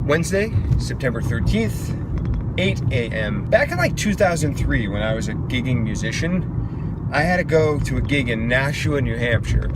Wednesday, September 13th, 8 a.m. Back in like 2003 when I was a gigging musician, I had to go to a gig in Nashua, New Hampshire,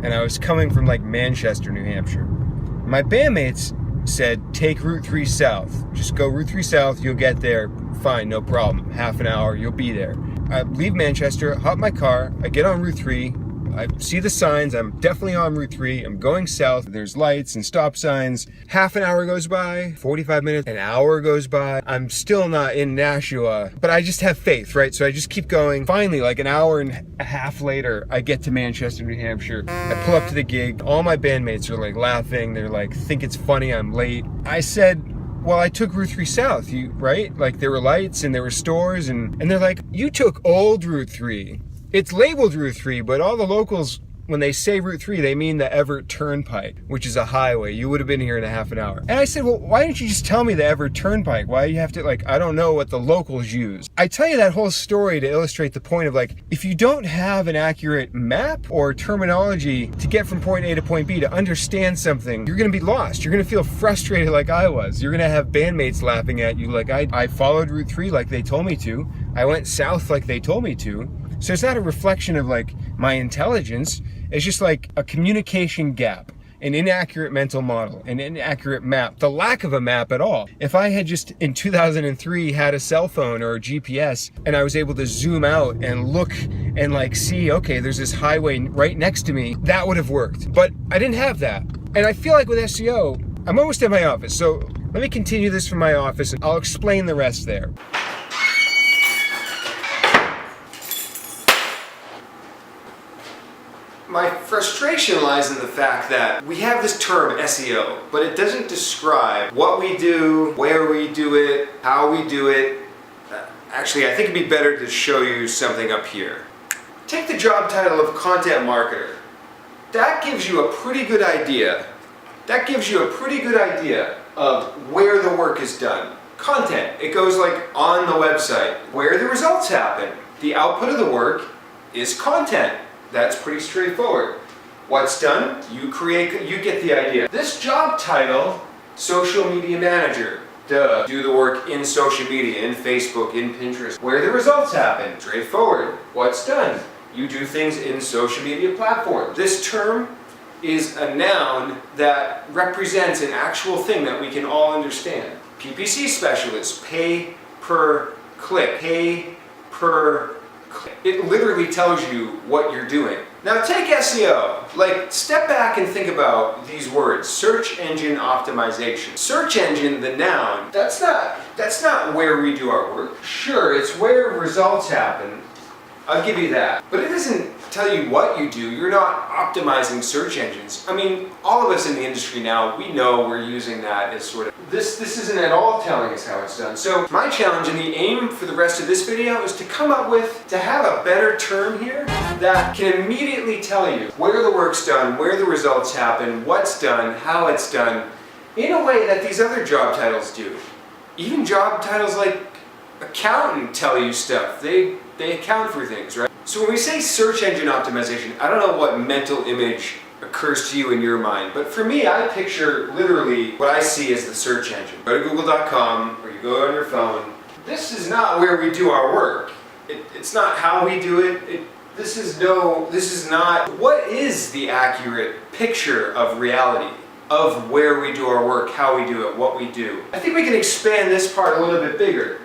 and I was coming from like Manchester, New Hampshire. My bandmates said, take Route 3 South. Just go Route 3 South, you'll get there. Fine, no problem. Half an hour, you'll be there. I leave Manchester, hop in my car, I get on Route 3, I see the signs, I'm definitely on Route 3, I'm going south, there's lights and stop signs. Half an hour goes by, 45 minutes, an hour goes by, I'm still not in Nashua, but I just have faith, right? So I just keep going. Finally, like an hour and a half later, I get to Manchester, New Hampshire. I pull up to the gig, all my bandmates are like laughing, they're like, think it's funny I'm late. I said, well, I took Route 3 South, right? Like there were lights and there were stores and they're like, you took old Route 3. It's labeled Route 3, but all the locals, when they say Route 3, they mean the Everett Turnpike, which is a highway. You would have been here in a half an hour. And I said, well, why didn't you just tell me the Everett Turnpike? Why do you have to, like, I don't know what the locals use. I tell you that whole story to illustrate the point of, like, if you don't have an accurate map or terminology to get from point A to point B to understand something, you're gonna be lost. You're gonna feel frustrated like I was. You're gonna have bandmates laughing at you like I followed Route 3 like they told me to. I went south like they told me to. So it's not a reflection of like my intelligence, it's just like a communication gap, an inaccurate mental model, an inaccurate map, the lack of a map at all. If I had just in 2003 had a cell phone or a GPS and I was able to zoom out and look and like see, okay, there's this highway right next to me, that would have worked. But I didn't have that. And I feel like with SEO, I'm almost at my office. So let me continue this from my office and I'll explain the rest there. My frustration lies in the fact that we have this term SEO, but it doesn't describe what we do, where we do it, how we do it. Actually, I think it'd be better to show you something up here. Take the job title of content marketer. That gives you a pretty good idea. That gives you a pretty good idea of where the work is done. Content, it goes like on the website. Where the results happen. The output of the work is content. That's pretty straightforward. What's done? You get the idea. This job title, social media manager. Duh. Do the work in social media, in Facebook, in Pinterest. Where the results happen? Straightforward. What's done? You do things in social media platforms. This term is a noun that represents an actual thing that we can all understand. PPC specialist, pay per click. Pay per click. It literally tells you what you're doing. Now take SEO. Like, step back and think about these words. Search engine optimization. Search engine, the noun, that's not where we do our work. Sure, it's where results happen. I'll give you that. But it doesn't tell you what you do. You're not optimizing search engines. I mean, all of us in the industry now, we know we're using that as sort of, this isn't at all telling us how it's done. So my challenge and the aim for the rest of this video is to come up with, to have a better term here that can immediately tell you where the work's done, where the results happen, what's done, how it's done, in a way that these other job titles do. Even job titles like accountant tell you stuff. They account for things, right? So when we say search engine optimization, I don't know what mental image occurs to you in your mind, but for me, I picture literally what I see as the search engine. Go to google.com or you go on your phone. This is not where we do our work. It's not how we do it. This is not, what is the accurate picture of reality? Of where we do our work, how we do it, what we do. I think we can expand this part a little bit bigger.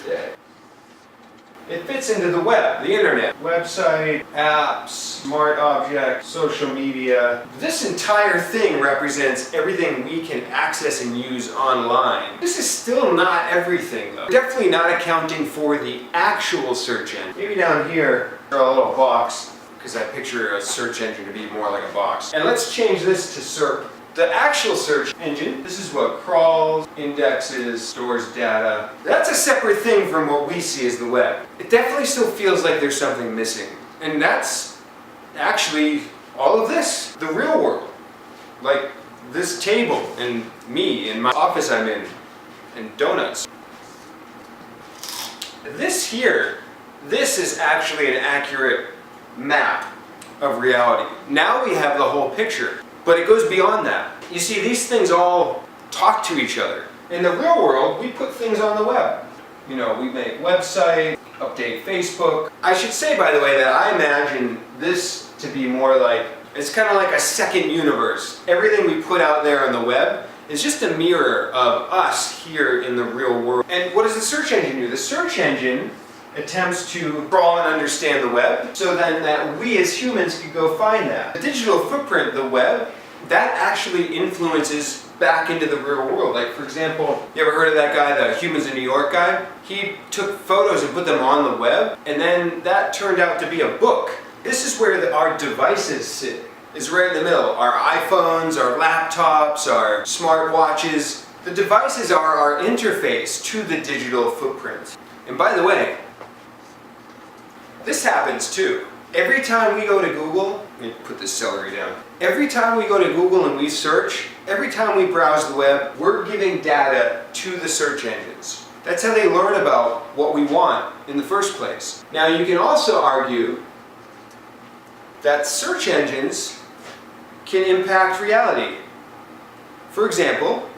It fits into the web, the internet. Website, apps, smart objects, social media. This entire thing represents everything we can access and use online. This is still not everything though. Definitely not accounting for the actual search engine. Maybe down here, draw a little box, because I picture a search engine to be more like a box. And let's change this to SERP. The actual search engine, this is what crawls, indexes, stores data. That's a separate thing from what we see as the web. It definitely still feels like there's something missing. And that's actually all of this, the real world. Like this table and me in my office I'm in, and donuts. This here, this is actually an accurate map of reality. Now we have the whole picture. But it goes beyond that. You see, these things all talk to each other. In the real world, we put things on the web. You know, we make websites, update Facebook. I should say, by the way, that I imagine this to be more like, it's kind of like a second universe. Everything we put out there on the web is just a mirror of us here in the real world. And what does the search engine do? The search engine attempts to crawl and understand the web so then that we as humans can go find that. The digital footprint, the web, that actually influences back into the real world. Like, for example, you ever heard of that guy, the Humans in New York guy? He took photos and put them on the web, and then that turned out to be a book. This is where our devices sit. It's right in the middle. Our iPhones, our laptops, our smartwatches. The devices are our interface to the digital footprint. And by the way, this happens too. Every time we go to Google, let me put this celery down. Every time we go to Google and we search, every time we browse the web, we're giving data to the search engines. That's how they learn about what we want in the first place. Now, you can also argue that search engines can impact reality. For example,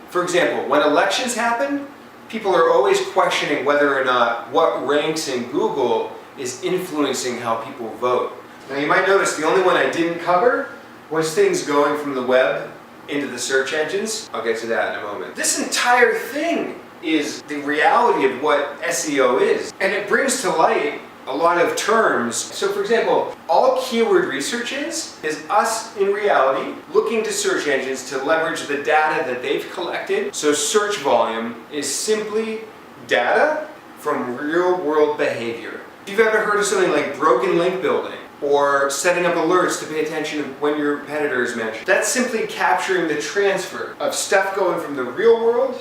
when elections happen, people are always questioning whether or not what ranks in Google is influencing how people vote. Now, you might notice the only one I didn't cover was things going from the web into the search engines. I'll get to that in a moment. This entire thing is the reality of what SEO is, and it brings to light a lot of terms. So, for example, all keyword research is us in reality looking to search engines to leverage the data that they've collected. So search volume is simply data from real world behavior. If you've ever heard of something like broken link building or setting up alerts to pay attention to when your competitor is mentioned, that's simply capturing the transfer of stuff going from the real world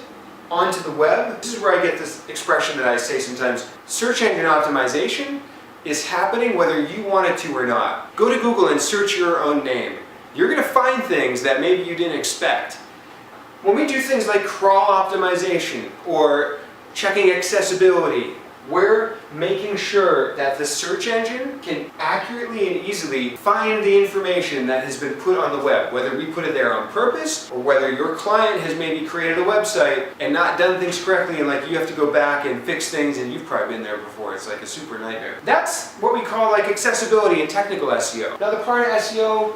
onto the web. This is where I get this expression that I say sometimes, search engine optimization is happening whether you want it to or not. Go to Google and search your own name. You're going to find things that maybe you didn't expect. When we do things like crawl optimization or checking accessibility, we're making sure that the search engine can accurately and easily find the information that has been put on the web, whether we put it there on purpose or whether your client has maybe created a website and not done things correctly and like you have to go back and fix things, and you've probably been there before. It's like a super nightmare. That's what we call like accessibility and technical SEO. Now, the part of SEO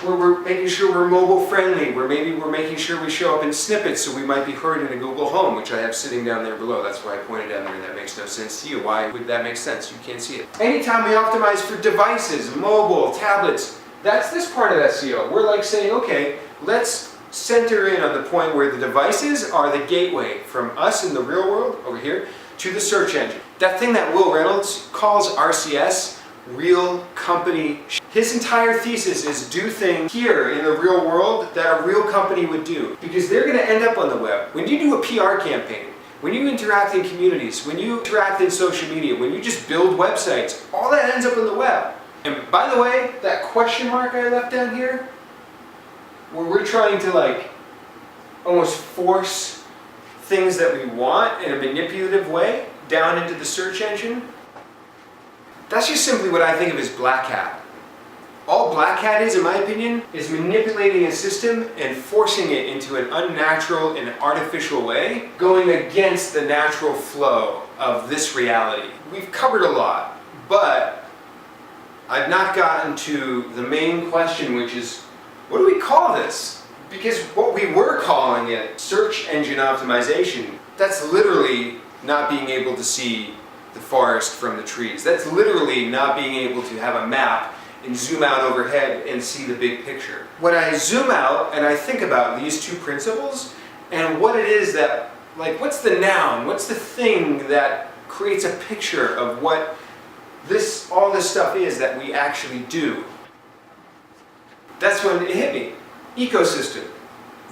where we're making sure we're mobile friendly, where maybe we're making sure we show up in snippets so we might be heard in a Google Home, which I have sitting down there below. That's why I pointed down there. That makes no sense to you. Why would that make sense? You can't see it. Anytime we optimize for devices, mobile, tablets, that's this part of SEO. We're like saying, okay, let's center in on the point where the devices are the gateway from us in the real world over here to the search engine. That thing that Will Reynolds calls RCS, real company. His entire thesis is do things here in the real world that a real company would do, because they're going to end up on the web. When you do a PR campaign, when you interact in communities, when you interact in social media, when you just build websites, all that ends up on the web. And by the way, that question mark I left down here, where we're trying to like almost force things that we want in a manipulative way down into the search engine, that's just simply what I think of as black hat. All black hat is, in my opinion, is manipulating a system and forcing it into an unnatural and artificial way, going against the natural flow of this reality. We've covered a lot, but I've not gotten to the main question, which is, what do we call this? Because what we were calling it, search engine optimization, that's literally not being able to see the forest from the trees. That's literally not being able to have a map and zoom out overhead and see the big picture. When I zoom out and I think about these two principles and what it is that, like, what's the noun, what's the thing that creates a picture of what all this stuff is that we actually do, that's when it hit me. Ecosystem.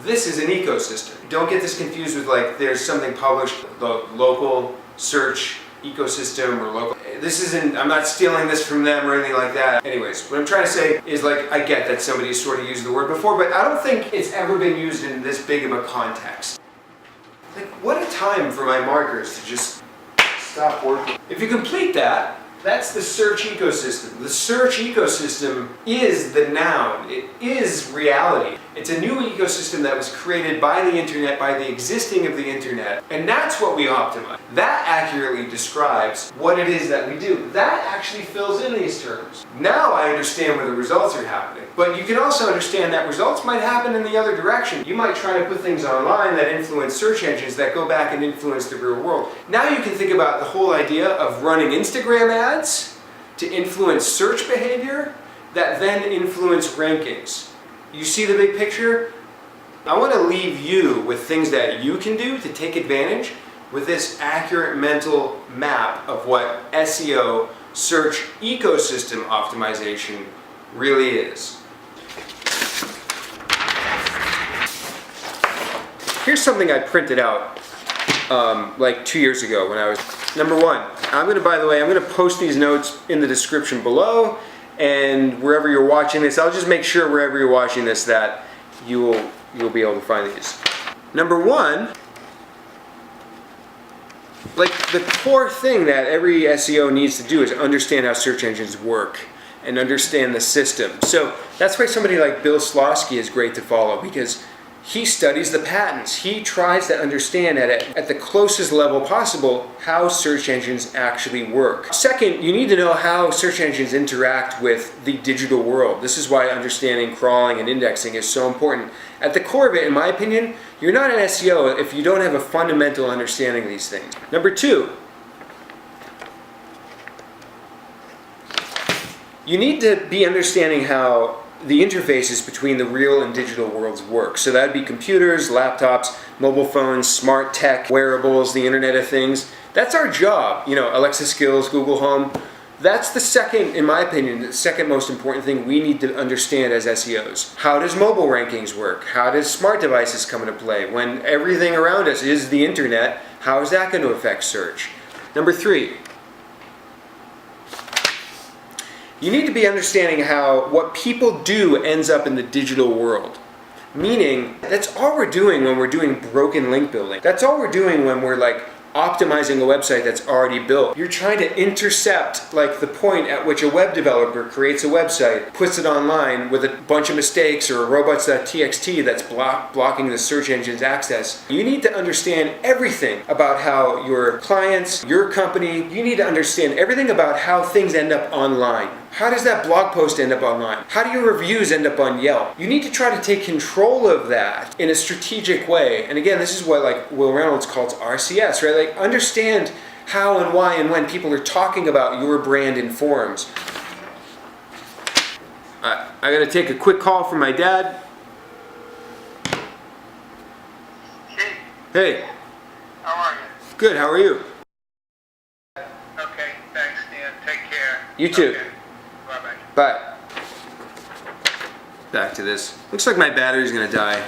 This is an ecosystem. Don't get this confused with like there's something published, the local search ecosystem or local. This isn't, I'm not stealing this from them or anything like that. Anyways, what I'm trying to say is, like, I get that somebody's sort of used the word before, but I don't think it's ever been used in this big of a context. Like, what a time for my markers to just stop working. If you complete that, that's the search ecosystem. The search ecosystem is the noun. It is reality. It's a new ecosystem that was created by the internet, by the existing of the internet, and that's what we optimize. That accurately describes what it is that we do. That actually fills in these terms. Now I understand where the results are happening. But you can also understand that results might happen in the other direction. You might try to put things online that influence search engines that go back and influence the real world. Now you can think about the whole idea of running Instagram ads to influence search behavior that then influence rankings. You see the big picture? I want to leave you with things that you can do to take advantage with this accurate mental map of what SEO, search ecosystem optimization, really is. Here's something I printed out like 2 years ago when I was... Number one, I'm going to post these notes in the description below, and wherever you're watching this, I'll just make sure wherever you're watching this that you'll be able to find these. Number one, like the core thing that every SEO needs to do is understand how search engines work and understand the system. So that's why somebody like Bill Slawski is great to follow, because he studies the patents. He tries to understand at the closest level possible how search engines actually work. Second, you need to know how search engines interact with the digital world. This is why understanding crawling and indexing is so important. At the core of it, in my opinion, you're not an SEO if you don't have a fundamental understanding of these things. Number two, you need to be understanding how the interfaces between the real and digital worlds work. So that'd be computers, laptops, mobile phones, smart tech, wearables, the Internet of Things. That's our job. You know, Alexa skills, Google Home. That's the second, in my opinion, the second most important thing we need to understand as SEOs. How does mobile rankings work? How does smart devices come into play? When everything around us is the internet, how is that going to affect search? Number three, you need to be understanding how what people do ends up in the digital world. Meaning, that's all we're doing when we're doing broken link building. That's all we're doing when we're like optimizing a website that's already built. You're trying to intercept like the point at which a web developer creates a website, puts it online with a bunch of mistakes or a robots.txt that's blocking the search engine's access. You need to understand everything about how your clients, your company, you need to understand everything about how things end up online. How does that blog post end up online? How do your reviews end up on Yelp? You need to try to take control of that in a strategic way. And again, this is what like Will Reynolds calls RCS, right? Like understand how and why and when people are talking about your brand in forums. I gotta take a quick call from my dad. Hey. How are you? Good, how are you? Okay, thanks, Dan. Take care. You too. Okay. Bye-bye. Bye. Back to this. Looks like my battery's gonna die.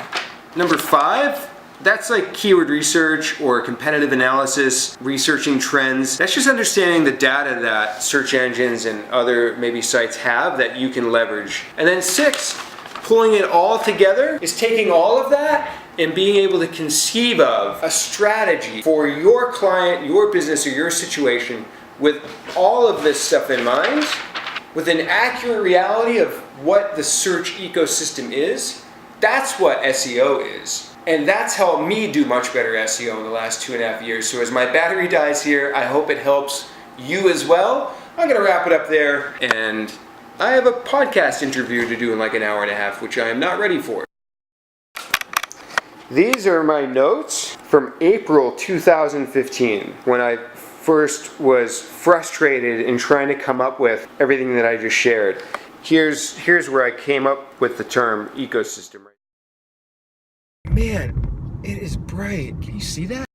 Number 5, that's like keyword research or competitive analysis, researching trends. That's just understanding the data that search engines and other maybe sites have that you can leverage. And then 6, pulling it all together is taking all of that and being able to conceive of a strategy for your client, your business, or your situation with all of this stuff in mind, with an accurate reality of what the search ecosystem is. That's what SEO is. And that's helped me do much better SEO in the last 2.5 years. So as my battery dies here, I hope it helps you as well. I'm gonna wrap it up there, and I have a podcast interview to do in like an hour and a half, which I am not ready for. These are my notes from April 2015, when I first was frustrated in trying to come up with everything that I just shared. Here's where I came up with the term ecosystem. Man, it is bright. Can you see that?